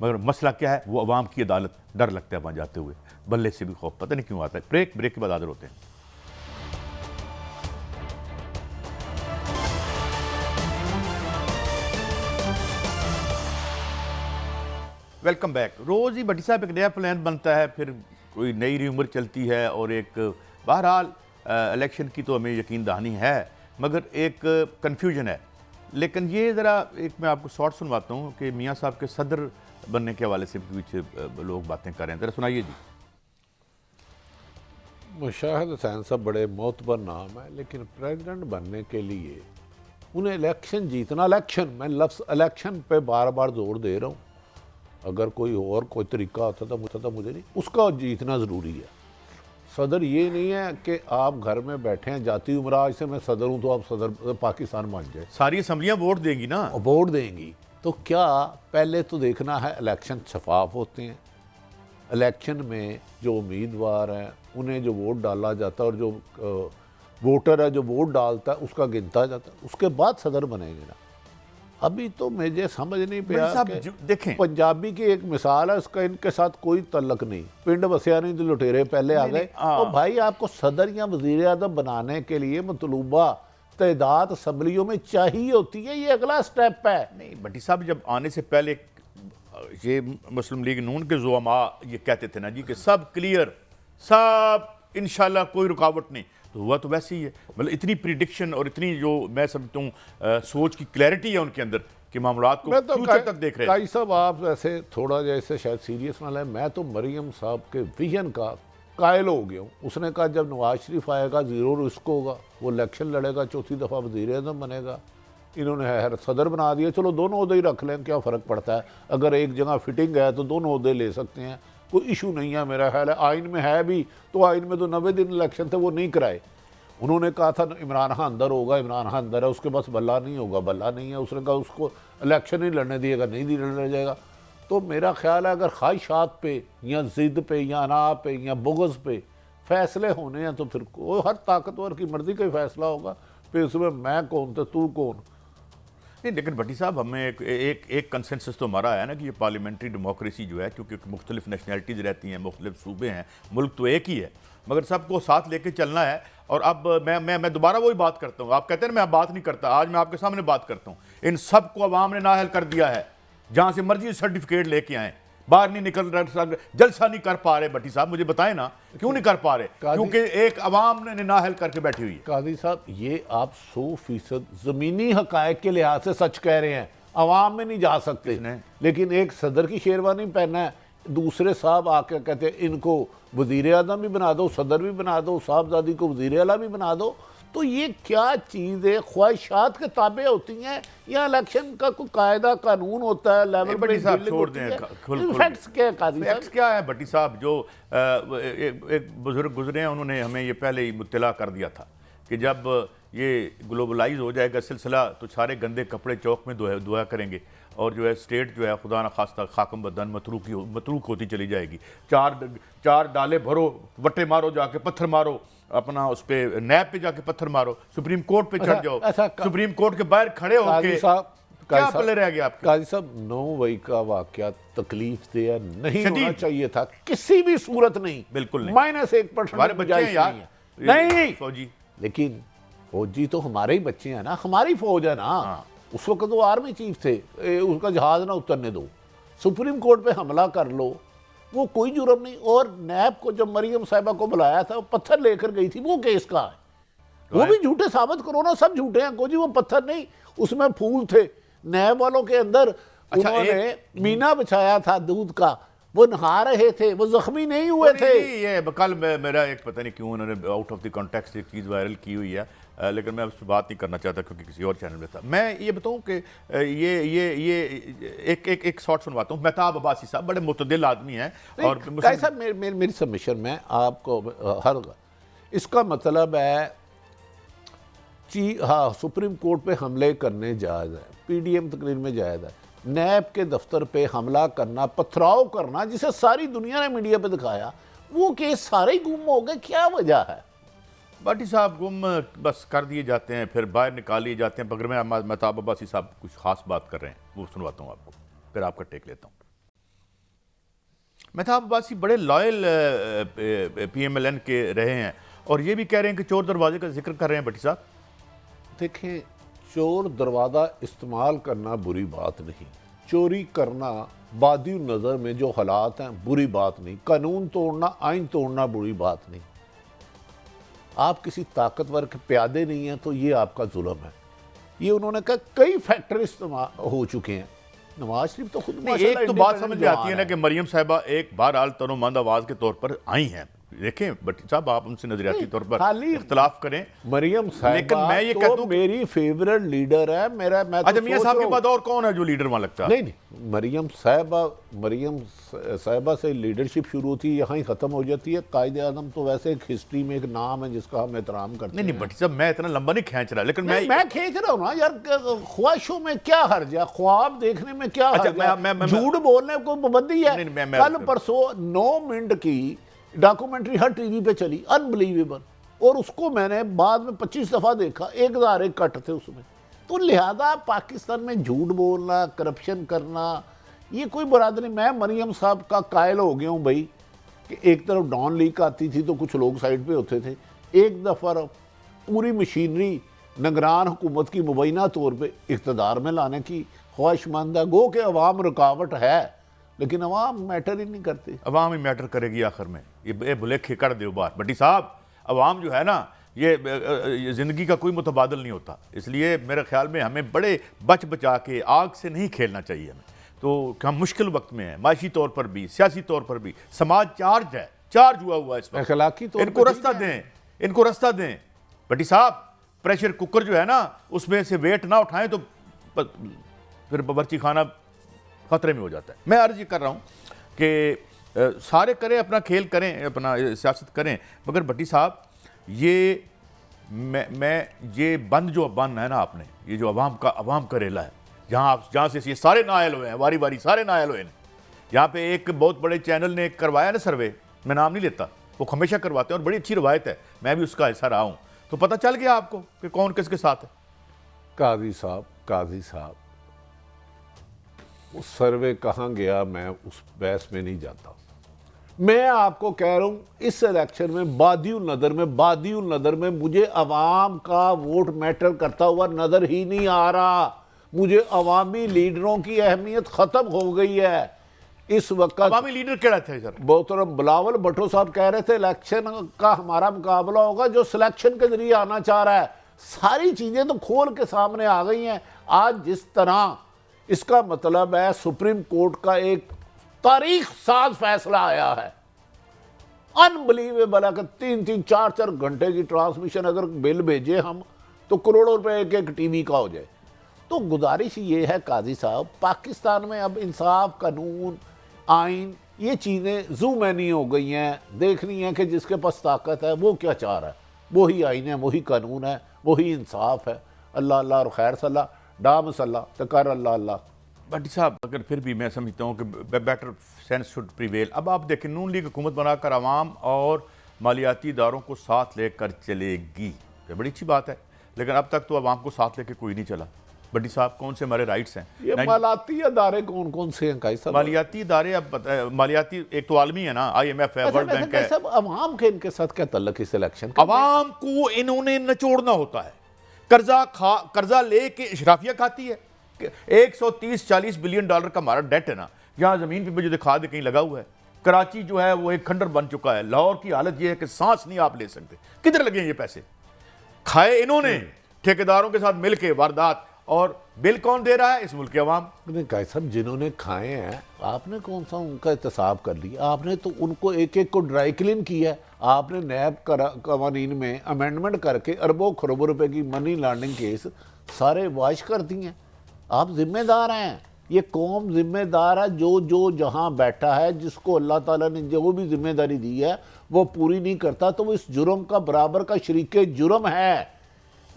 मगर मसला क्या है? वो अवाम की अदालत, डर लगता है वहाँ जाते हुए, बल्ले से भी खौफ, पता नहीं क्यों आता है। ब्रेक के बाद हाजिर होते हैं। Welcome back. रोज़ ही भट्टी साहब एक नया प्लान बनता है, फिर कोई नई उम्र चलती है, और एक बहरहाल इलेक्शन की तो हमें यकीन दहानी है, मगर एक कन्फ्यूजन है। लेकिन ये ज़रा एक मैं आपको शॉर्ट सुनवाता हूँ कि मियाँ साहब के सदर बनने के हवाले से कुछ लोग बातें कर रहे हैं, ज़रा सुनाइए जी। मुशाहिद हुसैन साहब बड़े मोतबर नाम है, लेकिन प्रेसिडेंट बनने के लिए उन्हें इलेक्शन जीतना, इलेक्शन मैं लफ्ज़ इलेक्शन पे बार बार जोर दे रहा हूँ, अगर कोई और कोई तरीका होता तो मुझे नहीं, उसका जीतना ज़रूरी है। सदर ये नहीं है कि आप घर में बैठे हैं जाती उम्र आज से मैं सदर हूँ तो आप सदर पाकिस्तान बन जाए। सारी असम्बलियाँ वोट देंगी ना, वोट देंगी तो क्या, पहले तो देखना है इलेक्शन शफाफ होते हैं, इलेक्शन में जो उम्मीदवार हैं उन्हें जो वोट डाला जाता है और जो वोटर है जो वोट डालता है उसका गिनता जाता है, उसके बाद सदर बनेंगे ना। अभी तो मुझे समझ नहीं पाया कि देखें पंजाबी की एक मिसाल है, उसका इनके साथ कोई तल्लक नहीं, पिंड बसिया नहीं तो लुटेरे पहले आ गए। तो भाई आपको सदर या वज़ीर आज़म बनाने के लिए मतलूबा तादाद असम्बलियों में चाहिए होती है, ये अगला स्टेप है। नहीं भट्टी साहब, जब आने से पहले ये मुस्लिम लीग नून के ज़ुआमा ये कहते थे ना जी कि सब क्लियर, सब इंशाल्लाह कोई रुकावट नहीं, तो हुआ तो वैसे ही है। मतलब इतनी प्रिडिक्शन और इतनी जो मैं समझता हूँ सोच की क्लैरिटी है उनके अंदर कि मामलात को फ्यूचर तक देख रहे हैं। काई साहब आप ऐसे थोड़ा जैसे शायद सीरियस ना लें, मैं तो मरियम साहब के विजन का कायल हो गया हूँ। उसने कहा जब नवाज शरीफ आएगा ज़ीरो रिस्क होगा, वो इलेक्शन लड़ेगा, चौथी दफ़ा वज़ीर आज़म बनेगा। इन्होंने है सदर बना दिया, चलो दोनों ओहदे ही रख लें, क्या फ़र्क पड़ता है, अगर एक जगह फिटिंग है तो दोनों ओहदे ले सकते हैं, कोई इशू नहीं है। मेरा ख्याल है आइन में है भी, तो आइन में तो 90 दिन इलेक्शन थे वो नहीं कराए। उन्होंने कहा था इमरान खान अंदर होगा, इमरान खान अंदर है, उसके पास बल्ला नहीं होगा, बल्ला नहीं है, उसने कहा उसको इलेक्शन नहीं लड़ने दिएगा, नहीं लड़ने जाएगा। तो मेरा ख्याल है अगर ख्वाहिशात पे या ज़िद पे या अना पे या बुग़्ज़ पे फैसले होने हैं तो फिर वो हर ताकतवर की मर्ज़ी का ही फैसला होगा, फिर उसमें मैं कौन तो तू कौन। नहीं, लेकिन भट्टी साहब हमें एक कंसेंसस तो हमारा है ना कि ये पार्लियामेंट्री डेमोक्रेसी जो है, क्योंकि मुख्तलिफ नेशनैलिटीज़ रहती हैं, मुख्तलिफ सूबे हैं, मुल्क तो एक ही है, मगर सबको साथ लेके चलना है। और अब मैं दोबारा वही बात करता हूँ, आप कहते हैं ना मैं बात नहीं करता, आज मैं आपके सामने बात करता हूँ। इन सब को अवाम ने नाअहल कर दिया है, जहाँ से मर्जी सर्टिफिकेट लेके आएँ, बाहर नहीं निकल रहे, जलसा नहीं कर पा रहे। भट्टी साहब मुझे बताएं ना क्यों नहीं कर पा रहे? क्योंकि एक अवाम ने नाअहल करके बैठी हुई है। काजी साहब ये आप 100% ज़मीनी हक़ाइक़ के लिहाज से सच कह रहे हैं, अवाम में नहीं जा सकते, लेकिन एक सदर की शेरवानी पहना है, दूसरे साहब आके कहते हैं इनको वज़ीर आज़म भी बना दो, सदर भी बना दो, साहबजादी को वज़ीर आला भी बना दो। तो ये क्या चीज़ है? ख्वाहिशात के ताबे होती हैं या इलेक्शन का कोई कायदा कानून होता है? लेवल भट्टी साहब छोड़ दें, फैक्ट्स क्या है काजी साहब? फैक्ट्स क्या है भट्टी साहब? जो एक बुजुर्ग गुजरे हैं, उन्होंने हमें ये पहले ही मुत्तला कर दिया था कि जब ये ग्लोबलाइज हो जाएगा सिलसिला तो सारे गंदे कपड़े चौक में धोया करेंगे और जो है स्टेट जो है खुदा न खास्ता खाकम बदन मतरूक होती चली जाएगी। चार डाले भरो, वट्टे मारो, जाके पत्थर मारो, अपना उस पे नैब पे जाके पत्थर मारो, सुप्रीम कोर्ट पे चढ़ जाओ, सुप्रीम कोर्ट के बाहर खड़े होके क्या पल्ले रह गया आपके? काजी साहब 9 मई का वाकया तकलीफ देह नहीं होना चाहिए था, किसी भी सूरत नहीं, बिल्कुल नहीं। -1% हमारे बच्चे हैं यार, नहीं फौजी, लेकिन फौजी तो हमारे ही बच्चे हैं ना, हमारी फौज है ना। उस वक्त वो आर्मी चीफ थे, उसका जहाज ना उतरने दो, सुप्रीम कोर्ट पे हमला कर लो, वो कोई जुर्म नहीं। और नैब को जब मरियम साहिबा को बुलाया था, वो पत्थर लेकर गई थी, वो केस का है, वो भी झूठे साबित करो ना, सब झूठे हैं। को जी वो पत्थर नहीं, उसमें फूल थे, नैब वालों के अंदर उन्होंने मीना बिछाया था दूध का, वो नहा रहे थे, वो जख्मी नहीं हुए थे। ये कल मेरा एक पता नहीं क्यों उन्होंने आउट ऑफ द कॉन्टेक्स्ट एक चीज़ वायरल की हुई है, लेकिन मैं उस पर बात नहीं करना चाहता क्योंकि किसी और चैनल में था। मैं ये बताऊं कि ये एक शॉर्ट सुनवाता हूँ। मेहताब अब्बासी साहब बड़े मुतदिल आदमी हैं और कैसा मेरी सबमिशन में आपको हर इसका मतलब है हाँ, सुप्रीम कोर्ट पे हमले करने जायज़ है, PDM तकरीर में जायज़ है, नैब के दफ्तर पे हमला करना, पथराव करना, जिसे सारी दुनिया ने मीडिया पे दिखाया, वो केस सारे ही गुम हो गए, क्या वजह है? भट्टी साहब गुम बस कर दिए जाते हैं, फिर बाहर निकाल लिए जाते हैं। अगर मैं मेहताब अब्बासी साहब कुछ खास बात कर रहे हैं वो सुनवाता हूँ आपको, फिर आपका टेक लेता हूँ। मेहताब अब्बासी बड़े लॉयल PMLN के रहे हैं और ये भी कह रहे हैं कि चोर दरवाजे का जिक्र कर रहे हैं। भट्टी साहब देखें, चोर दरवाज़ा इस्तेमाल करना बुरी बात नहीं, चोरी करना बादी नज़र में जो हालात हैं बुरी बात नहीं, कानून तोड़ना, आइन तोड़ना बुरी बात नहीं। आप किसी ताकतवर के प्यादे नहीं हैं तो ये आपका जुल्म है। ये उन्होंने कहा कई फैक्टर इस्तेमाल हो चुके हैं। नवाज शरीफ तो खुद एक तो बात समझ में आती है ना कि मरियम साहिबा एक बहरहाल तनोमंद आवाज़ के तौर पर आई हैं, देखें भट्टी साहब, आप उनसे नजरियाती तौर पर खाली इख्तलाफ करें, मरियम साहिबा लेकिन मैं ये तो कह दूं मेरी फेवरेट लीडर है। मैं अच्छा, तो मियां सोच साहब रहा के हूं- बाद और कौन है जो लीडर वहां लगता है? नहीं, मरियम साहिबा से लीडरशिप शुरू होती है, यहाँ ही खत्म हो जाती है। कायदे आजम तो वैसे एक हिस्ट्री में एक नाम है जिसका हम एहतराम करते नहीं हैं। नहीं भट्टी साहब, मैं इतना लंबा नहीं खींच रहा, लेकिन मैं खींच रहा हूँ ना यार, ख्वाहिशों में क्या हर्ज है, ख्वाब देखने में क्या अच्छा, हर्ज है, मैं- झूठ बोलने को पाबंदी है। नहीं, मैं- कल परसों 9 मिनट की डॉक्यूमेंट्री हर टीवी पे चली, अनबिलीवेबल, और उसको मैंने बाद में 25 दफा देखा, 1001 कट थे उसमें। तो लिहाजा पाकिस्तान में झूठ बोलना, करप्शन करना, ये कोई बरादरी। मैं मरियम साहब का कायल हो गया हूँ भाई, कि एक तरफ डॉन लीक आती थी तो कुछ लोग साइड पे होते थे, एक दफा पूरी मशीनरी निगरान हुकूमत की मुबैना तौर पे इक़्तिदार में लाने की ख्वाहिशमंद है। गो के अवाम रुकावट है, लेकिन अवाम मैटर ही नहीं करती। अवाम ही मैटर करेगी आखिर में। ये भुलेखे कर दो बात भट्टी साहब, अवाम जो है ना, ये ज़िंदगी का कोई मुतबादल नहीं होता। इसलिए मेरे ख्याल में हमें बड़े बच बचा के आग से नहीं खेलना चाहिए हमें। तो हम मुश्किल वक्त में हैं, माशी तौर पर भी, सियासी तौर पर भी। समाज चार्ज हुआ है इस वक्त। अखलाकी तौर इनको पर रास्ता ठीक है। दें, इनको रास्ता दें भट्टी साहब। प्रेशर कुकर जो है ना, उसमें से वेट ना उठाएं तो फिर बावर्ची खाना खतरे में हो जाता है। मैं अर्ज ये कर रहा हूँ कि सारे करें, अपना खेल करें, अपना सियासत करें, मगर भट्टी साहब ये मैं ये बंद जो बन है ना आपने, ये जो अवाम का रेला है, जहाँ से ये सारे नायल हुए हैं, वारी वारी सारे नायल हुए हैं। यहाँ पे एक बहुत बड़े चैनल ने करवाया ना सर्वे, मैं नाम नहीं लेता, वो हमेशा करवाते हैं और बड़ी अच्छी रवायत है, मैं भी उसका हिस्सा रहा हूँ, तो पता चल गया आपको कि कौन किसके साथ है। काजी साहब उस सर्वे कहाँ गया, मैं उस बहस में नहीं जाता। मैं आपको कह रहा हूं, इस इलेक्शन में बादियुल नदर में मुझे अवाम का वोट मैटर करता हुआ नजर ही नहीं आ रहा। मुझे अवामी लीडरों की अहमियत खत्म हो गई है इस वक्त। अवामी लीडर केड़ा थे सर? मोहतरम बिलावल भुट्टो साहब कह रहे थे इलेक्शन का हमारा मुकाबला होगा जो सिलेक्शन के जरिए आना चाह रहा है। सारी चीजें तो खोल के सामने आ गई हैं आज जिस तरह। इसका मतलब है सुप्रीम कोर्ट का एक तारीख साज फैसला आया है, अनबिलीवेबल है कि 3-3, 4-4 घंटे की ट्रांसमिशन अगर बिल भेजे हम तो करोड़ों रुपए एक टीवी का हो जाए। तो गुजारिश ये है काजी साहब, पाकिस्तान में अब इंसाफ, कानून, आइन, ये चीज़ें ज़ूमैनी हो गई हैं। देखनी है कि जिसके पास ताकत है वो क्या चाह रहा है, वही आइन है, वही कानून है, वही इंसाफ है। अल्लाह अल्लाह और खैर सल्ला डा मसल्ला तकर अल्लाह अल्लाह। भट्टी साहब, अगर फिर भी मैं समझता हूँ कि बेटर सेंस शुड प्रिवेल। अब आप देखें, नून लीग हुकूमत बनाकर अवाम और मालियाती इदारों को साथ लेकर चलेगी, ये बड़ी अच्छी बात है, लेकिन अब तक तो अवाम को साथ लेकर कोई नहीं चला। भट्टी साहब, कौन से हमारे राइट्स हैं? ये मालियाती अदारे कौन कौन से हैं काई साहब? मालियाती इदारे, अब मालियाती एक तो आलमी है ना, IMF है, वर्ल्ड बैंक है। सब अवाम के इनके साथ क्या तल्लक इस इलेक्शन का? अवाम को इन्होंने नचोड़ना होता है। कर्जा लेके इशराफिया खाती है। 130-40 बिलियन डॉलर का हमारा डेट है ना, यहाँ जमीन पे मुझे दिखा दे कहीं लगा हुआ है। कराची जो है वो एक खंडर बन चुका है। लाहौर की हालत ये है कि सांस नहीं आप ले सकते। किधर लगे ये पैसे? खाए इन्होंने ठेकेदारों के साथ मिलके वारदात, और बिल कौन दे रहा है? इस मुल्क के अवाम। काई साहब, जिन्होंने खाए हैं आपने कौन सा उनका एहतसाब कर लिया? आपने तो उनको एक एक को ड्राई क्लीन किया है। आपने नैब कवानीन में अमेंडमेंट करके अरबों खरबों रुपए की मनी लॉन्ड्रिंग केस सारे वाश कर दिए। आप जिम्मेदार हैं, ये कौम जिम्मेदार है। जो जो जहां बैठा है, जिसको अल्लाह ताला ने जो भी जिम्मेदारी दी है वो पूरी नहीं करता तो वो इस जुर्म का बराबर का शरीके जुर्म है।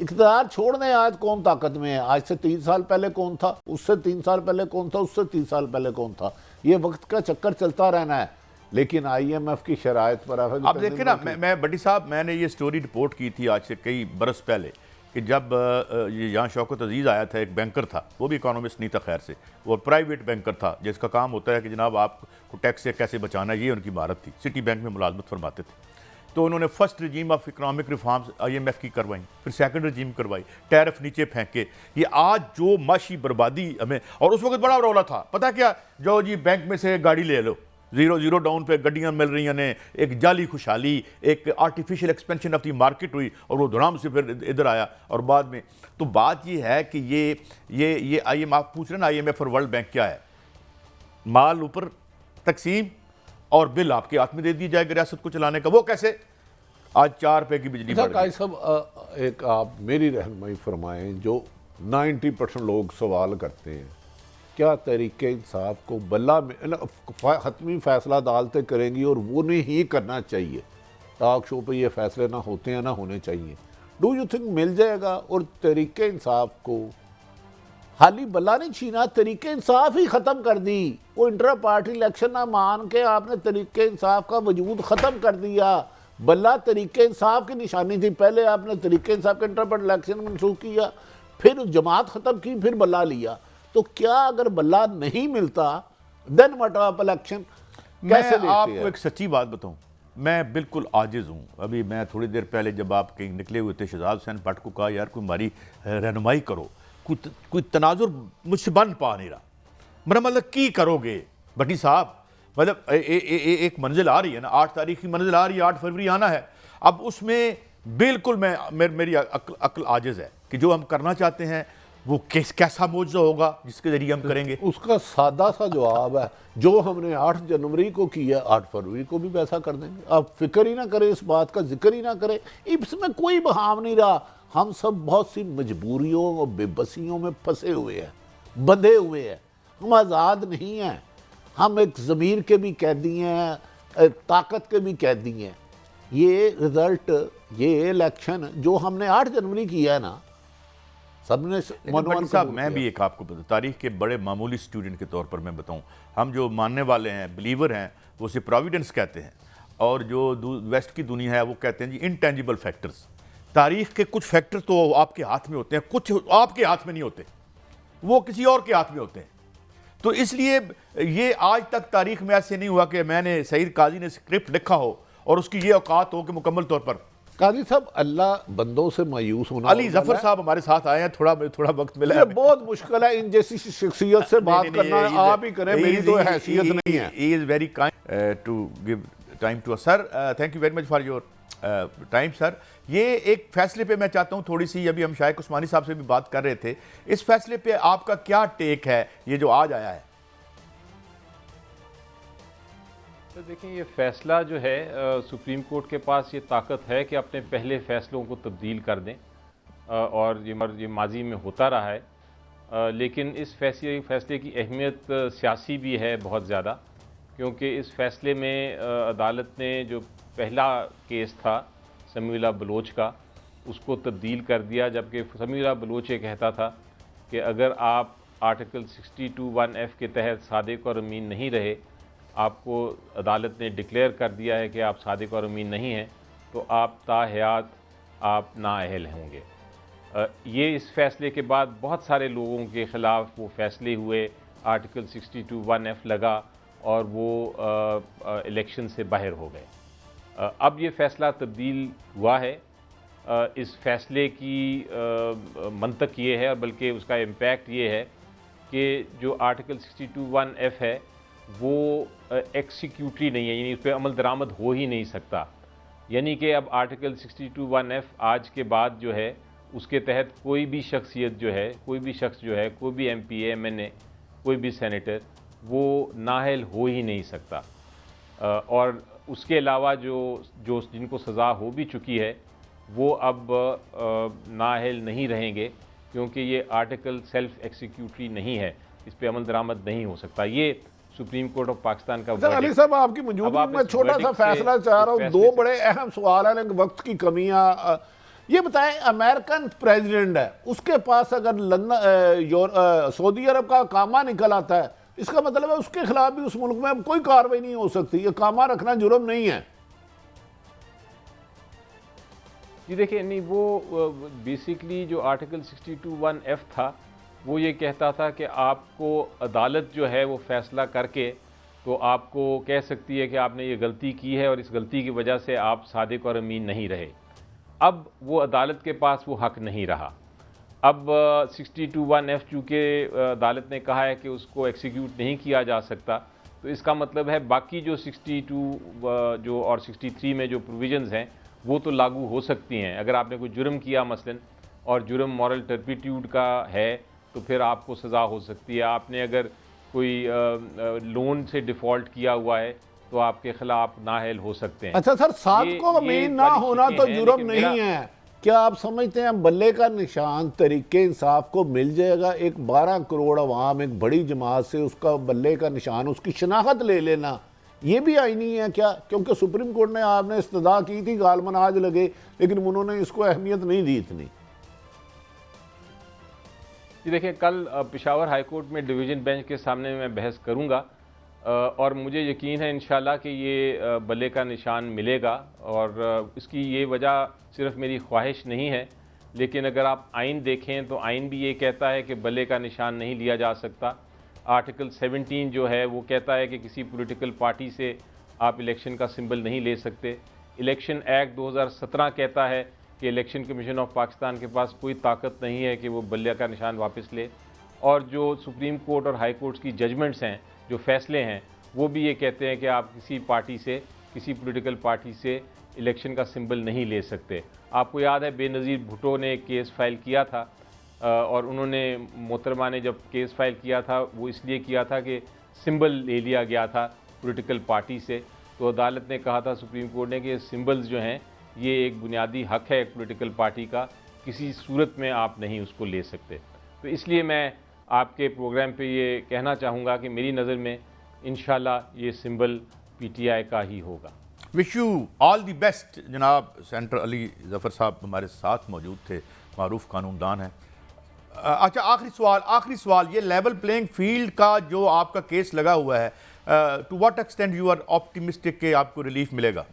इक़्तिदार छोड़ दें, आज कौम ताकत में है। आज से 3 साल पहले कौन था, उससे 3 साल पहले कौन था, उससे 3 साल पहले कौन था। ये वक्त का चक्कर चलता रहना है। लेकिन IMF की शराइत पर आप देखें ना, मैं भट्टी साहब, मैंने ये स्टोरी रिपोर्ट की थी आज से कई बरस पहले कि जब ये यहाँ शौकत अजीज़ आया था, एक बैंकर था, वो भी इकोनॉमिस्ट नहीं था खैर से, वो प्राइवेट बैंकर था जिसका काम होता है कि जनाब आपको टैक्स से कैसे बचाना, ये उनकी महारत थी। सिटी बैंक में मुलाजमत फरमाते थे। तो उन्होंने first regime of economic reforms IMF की करवाई, फिर सेकंड रजीम करवाई, टैरिफ नीचे फेंके। ये आज जो माशी बर्बादी हमें, और उस वक्त बड़ा रौला था, पता क्या, जो जी बैंक में से गाड़ी ले लो, जीरो डाउन पे गड्डियां मिल रही हैं, एक जाली खुशहाली, एक artificial expansion of the market हुई, और वो धड़ाम से फिर इधर आया। और बाद में तो बात ये है कि ये IMF, आप पूछ रहे हैं ना IMF और वर्ल्ड बैंक क्या है, माल ऊपर तकसीम और बिल आपके हाथ में दे दिया जाएगा रियासत को चलाने का। वो कैसे? आज 4 रुपए की बिजली बढ़ गई। काजी साहब, एक आप मेरी रहनुमाई फरमाएं, जो 90% लोग सवाल करते हैं, क्या तहरीके इंसाफ को बल्ला में हतमी फैसला अदालतें करेंगी और वो नहीं ही करना चाहिए, टॉक शो पे ये फैसले ना होते हैं ना होने चाहिए, डू यू थिंक मिल जाएगा? और तहरीके इंसाफ को हाली बल्ला नहीं छीना, तरीके इंसाफ ही ख़त्म कर दी। वो इंटर पार्टी इलेक्शन ना मान के आपने तरीके इंसाफ का वजूद ख़त्म कर दिया। बल्ला तरीके इंसाफ की निशानी थी, पहले आपने तरीके इंसाफ के इंटर पार्टी इलेक्शन मनसूख किया, फिर जमात ख़त्म की, फिर बल्ला लिया। तो क्या अगर बल्ला नहीं मिलता देन व्हाट ऑफ इलेक्शन? कैसे मैं आपको एक सच्ची बात बताऊं, मैं बिल्कुल आजिज़ हूँ। अभी मैं थोड़ी देर पहले जब आप कहीं निकले हुए थे, शहजाद हुसैन भट्ट को कहा यार कोई हमारी रहनुमाई करो, कोई तनाजुर मुझसे बन पा नहीं रहा। मेरा मतलब की करोगे भट्टी साहब? मतलब एक मंजिल आ रही है ना, 8 तारीख की मंजिल आ रही है, 8 फरवरी आना है। अब उसमें बिल्कुल मेरी अक्ल आजिज़ है कि जो हम करना चाहते हैं वो कैसा मौजूदा होगा जिसके जरिए हम करेंगे। उसका सादा सा जवाब है, जो हमने 8 जनवरी को किया 8 फरवरी को भी वैसा कर देंगे। आप फिक्र ही ना करें, इस बात का जिक्र ही ना करें, इसमें कोई बहाव नहीं रहा। हम सब बहुत सी मजबूरियों और बेबसियों में फंसे हुए हैं, बंधे हुए हैं, हम आज़ाद नहीं हैं। हम एक ज़मीर के भी कैदी हैं, ताकत के भी कैदी हैं। ये रिज़ल्ट, ये इलेक्शन जो हमने 8 जनवरी किया है ना, सबने साहब, मैं भी एक आपको तारीख के बड़े मामूली स्टूडेंट के तौर पर मैं बताऊं, हम जो मानने वाले हैं, बिलीवर हैं, वो उसे प्रोविडेंस कहते हैं, और जो वेस्ट की दुनिया है वो कहते हैं जी इनटेंजिबल फैक्टर्स। तारीख के कुछ फैक्टर तो आपके हाथ में होते हैं, कुछ आपके हाथ में नहीं होते, वो किसी और के हाथ में होते हैं। तो इसलिए ये आज तक तारीख में ऐसे नहीं हुआ कि मैंने सईद काजी ने स्क्रिप्ट लिखा हो और उसकी ये औकात हो कि मुकम्मल तौर पर। काजी साहब, अल्लाह बंदों से मायूस होना। अली जफर साहब हमारे साथ आए हैं, थोड़ा वक्त मिला है। बहुत मुश्किल है इन जैसी शख्सियत से बात करना, आप ही करें, मेरी तो हैसियत नहीं है। He is very kind to give time to us, sir. Thank you very much for your time sir. ये एक फैसले पे मैं चाहता हूँ थोड़ी सी, अभी हम शाइक उस्मानी साहब से भी बात कर रहे थे, इस फैसले पे आपका क्या टेक है, ये जो आज आया है? तो देखिए, ये फैसला जो है, सुप्रीम कोर्ट के पास ये ताकत है कि अपने पहले फैसलों को तब्दील कर दें, और ये माजी में होता रहा है। लेकिन इस फैसले की अहमियत सियासी भी है बहुत ज़्यादा, क्योंकि इस फैसले में अदालत ने जो पहला केस था समीउल्लाह बलोच का, उसको तब्दील कर दिया। जबकि समीउल्लाह बलोच ये कहता था कि अगर आप आर्टिकल 62(1)(f) के तहत सादिक और अमीन नहीं रहे, आपको अदालत ने डिक्लेयर कर दिया है कि आप सादिक और अमीन नहीं हैं, तो आप ताहयात आप नाअहल होंगे। ये इस फैसले के बाद बहुत सारे लोगों के ख़िलाफ़ वो फैसले हुए, आर्टिकल 62(1)(f) लगा और वो इलेक्शन से बाहर हो गए। अब ये फ़ैसला तब्दील हुआ है। इस फैसले की मंतक ये है, और बल्कि उसका इम्पैक्ट ये है कि जो आर्टिकल 62(1)(f) है वो एक्सिक्यूटरी नहीं है, यानी उस पर अमल दरामद हो ही नहीं सकता। यानी कि अब आर्टिकल 62(1)(f) आज के बाद जो है उसके तहत कोई भी शख्सियत जो है, कोई भी शख्स जो है, कोई भी MP, MNA, कोई भी सेनेटर, वो नाअहल हो ही नहीं सकता। और उसके अलावा जो जिनको सज़ा हो भी चुकी है वो अब नाअहल नहीं रहेंगे, क्योंकि ये आर्टिकल सेल्फ एक्सिक्यूटरी नहीं है, इस पर अमल दरामद नहीं हो सकता। ये सुप्रीम कोर्ट ऑफ पाकिस्तान का अली साहब, आपकी मौजूदगी में छोटा सा फैसला चाह रहा हूँ। 2 बड़े अहम सवाल हैं, लेकिन वक्त की कमियाँ। ये बताएं, अमेरिकन प्रेसिडेंट है, उसके पास अगर सऊदी अरब का कामा निकल आता है, इसका मतलब है उसके खिलाफ भी उस मुल्क में अब कोई कार्रवाई नहीं हो सकती। ये कामा रखना जुर्म नहीं है। जी देखिए, नहीं, वो बेसिकली जो आर्टिकल 62(1)(f) था वो ये कहता था कि आपको अदालत जो है वो फैसला करके तो आपको कह सकती है कि आपने ये गलती की है और इस गलती की वजह से आप सादिक और अमीन नहीं रहे। अब वो अदालत के पास वो हक नहीं रहा। अब 62(1)(f) चूँकि अदालत ने कहा है कि उसको एक्सिक्यूट नहीं किया जा सकता, तो इसका मतलब है बाकी जो 62 जो और 63 में जो प्रोविजंस हैं वो तो लागू हो सकती हैं। अगर आपने कोई जुर्म किया मसलन, और जुर्म मॉरल टर्पिट्यूड का है, तो फिर आपको सज़ा हो सकती है। आपने अगर कोई लोन से डिफ़ॉल्ट किया हुआ है तो आपके खिलाफ नाअहल हो सकते हैं। अच्छा सर, 7 को ये अमीन ना वाली होना चीज़ें तो हैं, जुर्म लेकिन नहीं है। क्या आप समझते हैं बल्ले का निशान तरीके इंसाफ को मिल जाएगा? एक 12 करोड़ अवाम एक बड़ी जमात से उसका बल्ले का निशान, उसकी शनाख्त ले लेना, ये भी आईनी है क्या? क्योंकि सुप्रीम कोर्ट ने आपने इस्तदा की थी गालमन आज लगे, लेकिन उन्होंने इसको अहमियत नहीं दी इतनी। जी देखिए, कल पेशावर हाई कोर्ट में डिवीज़न बेंच के सामने मैं बहस करूंगा और मुझे यकीन है इंशाल्लाह कि ये बल्ले का निशान मिलेगा। और इसकी ये वजह सिर्फ मेरी ख्वाहिश नहीं है, लेकिन अगर आप आइन देखें तो आइन भी ये कहता है कि बल्ले का निशान नहीं लिया जा सकता। आर्टिकल 17 जो है वो कहता है कि किसी पॉलिटिकल पार्टी से आप इलेक्शन का सिंबल नहीं ले सकते। इलेक्शन एक्ट 2017 कहता है कि इलेक्शन कमीशन ऑफ पाकिस्तान के पास कोई ताकत नहीं है कि वो बल्ले का निशान वापस ले। और जो सुप्रीम कोर्ट और हाई कोर्ट्स की जजमेंट्स हैं, जो फैसले हैं, वो भी ये कहते हैं कि आप किसी पार्टी से, किसी पॉलिटिकल पार्टी से इलेक्शन का सिंबल नहीं ले सकते। आपको याद है बेनज़ीर भुट्टो ने एक केस फाइल किया था और उन्होंने, मोहतरमा ने जब केस फाइल किया था वो इसलिए किया था कि सिंबल ले लिया गया था पॉलिटिकल पार्टी से। तो अदालत ने कहा था, सुप्रीम कोर्ट ने, कि सिंबल्स जो हैं ये एक बुनियादी हक है एक पॉलिटिकल पार्टी का, किसी सूरत में आप नहीं उसको ले सकते। तो इसलिए मैं आपके प्रोग्राम पे ये कहना चाहूँगा कि मेरी नज़र में इंशाल्लाह ये सिंबल पीटीआई का ही होगा। Wish you all the best जनाब। सेंटर अली ज़फ़र साहब हमारे साथ मौजूद थे, मारूफ कानूनदान हैं। अच्छा, आखिरी सवाल, ये लेवल प्लेइंग फील्ड का जो आपका केस लगा हुआ है, to what extent you are optimistic कि आपको रिलीफ मिलेगा?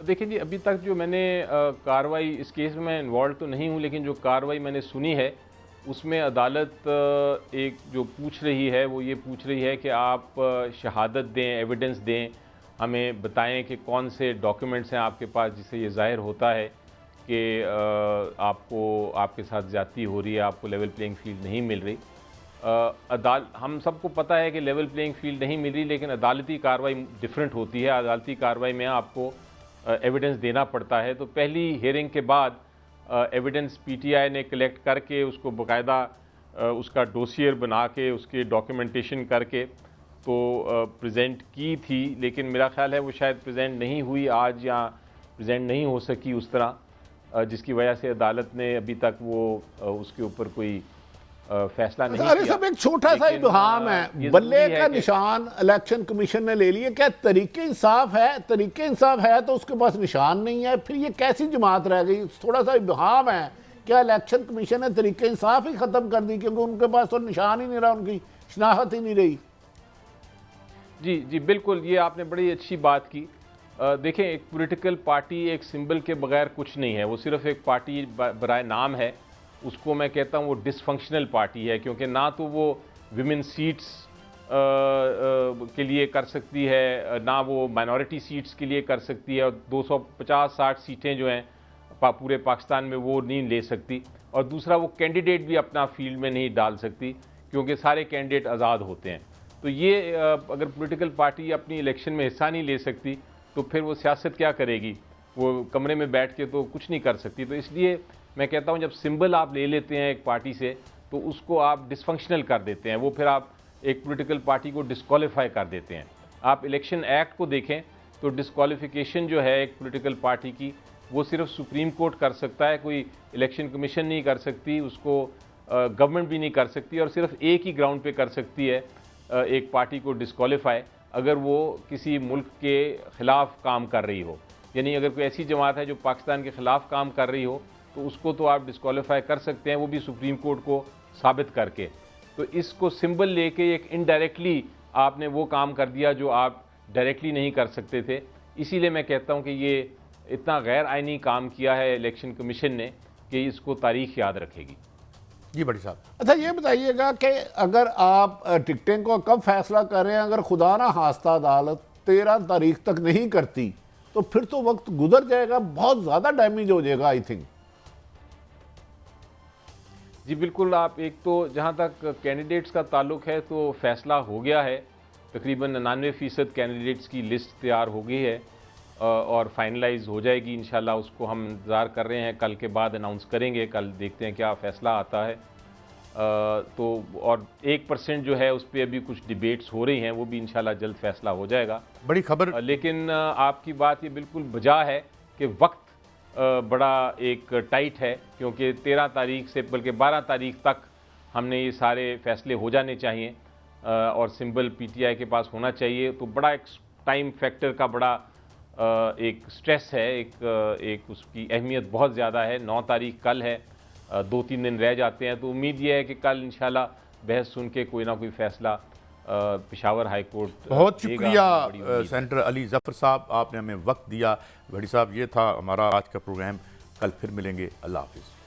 देखिए जी, अभी तक जो मैंने कार्रवाई, इस केस में मैं इन्वॉल्व तो नहीं हूँ, लेकिन जो कार्रवाई मैंने सुनी है उसमें अदालत एक जो पूछ रही है वो ये पूछ रही है कि आप शहादत दें, एविडेंस दें, हमें बताएं कि कौन से डॉक्यूमेंट्स हैं आपके पास जिससे ये ज़ाहिर होता है कि आपको, आपके साथ ज़्यादती हो रही है, आपको लेवल प्लेइंग फील्ड नहीं मिल रही। हम सबको पता है कि लेवल प्लेइंग फील्ड नहीं मिल रही, लेकिन अदालती कार्रवाई डिफरेंट होती है। अदालती कार्रवाई में आपको एविडेंस देना पड़ता है। तो पहली हियरिंग के बाद एविडेंस पीटीआई ने कलेक्ट करके उसको बाकायदा उसका डोसियर बना के उसके डॉक्यूमेंटेशन करके तो प्रेजेंट की थी, लेकिन मेरा ख्याल है वो शायद प्रेजेंट नहीं हुई आज, या प्रेजेंट नहीं हो सकी उस तरह, जिसकी वजह से अदालत ने अभी तक वो उसके ऊपर कोई फैसला नहीं अरे किया। सब एक छोटा सा इब्हाम है, बल्ले का निशान इलेक्शन कमीशन ने ले लिया, क्या तरीके इंसाफ है? तरीके इंसाफ है तो उसके पास निशान नहीं है, फिर ये कैसी जमात रह गई? थोड़ा सा इब्हाम है। क्या इलेक्शन कमीशन ने तरीके इंसाफ ही खत्म कर दी क्योंकि उनके पास तो निशान ही नहीं रहा, उनकी शनाख्त ही नहीं रही? जी जी बिल्कुल, ये आपने बड़ी अच्छी बात की। देखें, एक पॉलिटिकल पार्टी एक सिंबल के बगैर कुछ नहीं है, वो सिर्फ एक पार्टी बराए नाम है। उसको मैं कहता हूँ वो डिसफंक्शनल पार्टी है, क्योंकि ना तो वो विमेन सीट्स के लिए कर सकती है, ना वो माइनॉरिटी सीट्स के लिए कर सकती है, और 250-60 सीटें जो हैं पूरे पाकिस्तान में वो नहीं ले सकती। और दूसरा, वो कैंडिडेट भी अपना फील्ड में नहीं डाल सकती क्योंकि सारे कैंडिडेट आज़ाद होते हैं। तो ये अगर पॉलिटिकल पार्टी अपनी इलेक्शन में हिस्सा नहीं ले सकती तो फिर वो सियासत क्या करेगी? वो कमरे में बैठ के तो कुछ नहीं कर सकती। तो इसलिए मैं कहता हूं, जब सिंबल आप ले लेते हैं एक पार्टी से तो उसको आप डिसफंक्शनल कर देते हैं, वो फिर आप एक पॉलिटिकल पार्टी को डिस्क्वालीफाई कर देते हैं। आप इलेक्शन एक्ट को देखें तो डिस्क्वालिफिकेशन जो है एक पॉलिटिकल पार्टी की, वो सिर्फ सुप्रीम कोर्ट कर सकता है, कोई इलेक्शन कमीशन नहीं कर सकती, उसको गवर्नमेंट भी नहीं कर सकती, और सिर्फ एक ही ग्राउंड पे कर सकती है एक पार्टी को डिस्क्वालीफाई, अगर वो किसी मुल्क के ख़िलाफ़ काम कर रही हो। यानी अगर कोई ऐसी जमात है जो पाकिस्तान के ख़िलाफ़ काम कर रही हो तो उसको तो आप डिस्क्वालीफाई कर सकते हैं, वो भी सुप्रीम कोर्ट को साबित करके। तो इसको सिंबल लेके एक इनडायरेक्टली आपने वो काम कर दिया जो आप डायरेक्टली नहीं कर सकते थे। इसीलिए मैं कहता हूँ कि ये इतना गैर आइनी काम किया है इलेक्शन कमीशन ने कि इसको तारीख याद रखेगी। जी बड़ी साहब, अच्छा ये बताइएगा कि अगर आप टिकटें को कब फैसला कर रहे हैं? अगर खुदा ना खास्ता अदालत 13 तारीख तक नहीं करती तो फिर तो वक्त गुजर जाएगा, बहुत ज़्यादा डैमेज हो जाएगा आई थिंक। जी बिल्कुल, आप एक तो जहाँ तक कैंडिडेट्स का ताल्लुक है तो फैसला हो गया है, तकरीबन 99% कैंडिडेट्स की लिस्ट तैयार हो गई है और फाइनलाइज हो जाएगी इंशाल्लाह। उसको हम इंतज़ार कर रहे हैं, कल के बाद अनाउंस करेंगे, कल देखते हैं क्या फ़ैसला आता है। तो और 1% जो है उस पर अभी कुछ डिबेट्स हो रही हैं, वो भी इंशाल्लाह जल्द फैसला हो जाएगा। बड़ी खबर। लेकिन आपकी बात ये बिल्कुल बजा है कि वक्त बड़ा एक टाइट है, क्योंकि 13 तारीख से बल्कि 12 तारीख तक हमने ये सारे फैसले हो जाने चाहिए और सिंबल पीटीआई के पास होना चाहिए। तो बड़ा एक टाइम फैक्टर का बड़ा एक स्ट्रेस है, एक उसकी अहमियत बहुत ज़्यादा है। 9 तारीख कल है, 2-3 दिन रह जाते हैं, तो उम्मीद ये है कि कल इंशाल्लाह बहस सुन के कोई ना कोई फैसला पेशावर हाई कोर्ट बहुत देगा। शुक्रिया बड़ी उम्मीद है। सेनेटर अली ज़फ़र साहब, आपने हमें वक्त दिया। भड़ी साहब, ये था हमारा आज का प्रोग्राम। कल फिर मिलेंगे। अल्लाह हाफिज़।